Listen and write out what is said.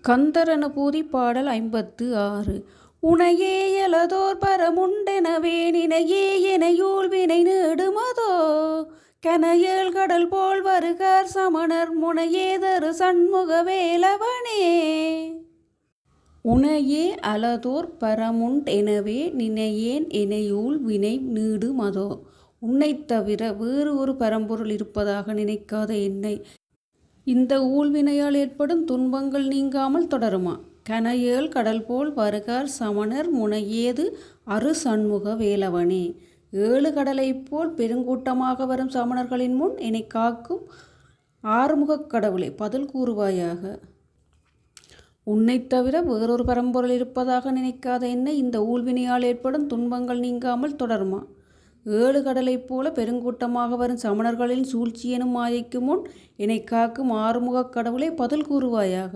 கந்தரனுபூதி பாடல் 56. உனையே எலதோர் பரமுண்டெனவே நினையே எனையூழ் வினை நீடுமதோ கனையேழ் கடல் போல் வருகார் சமணர் முனையேதரு சண்முக வேலவனே. உனையே அலதோர் பரமுண்டெனவே நினையேன் எனையூழ் வினை நீடுமதோ. உன்னைத் தவிர வேறு ஒரு பரம்பொருள் இருப்பதாக நினைக்காத என்னை இந்த ஊழ்வினையால் ஏற்படும் துன்பங்கள் நீங்காமல் தொடருமா? கனையேழ் கடல் போல் வருகார் சமணர் முனையேது அரு சண்முக வேலவனே. 7 கடலைப் போல் பெருங்கூட்டமாக வரும் சமணர்களின் முன் என்னை காக்கும் ஆறுமுகக் கடவுளே, பதில் கூறுவாயாக. உன்னைத் தவிர வேறொரு பரம்பொருள் இருப்பதாக நினைக்காத என்னை இந்த ஊழ்வினையால் ஏற்படும் துன்பங்கள் நீங்காமல் தொடருமா? 7 கடலைப் போல பெருங்கூட்டமாக வரும் சமணர்களின் சூழ்ச்சி எனும் மாயைக்கு முன் என்னை காக்கும் ஆறுமுகக் கடவுளே, பதில் கூறுவாயாக.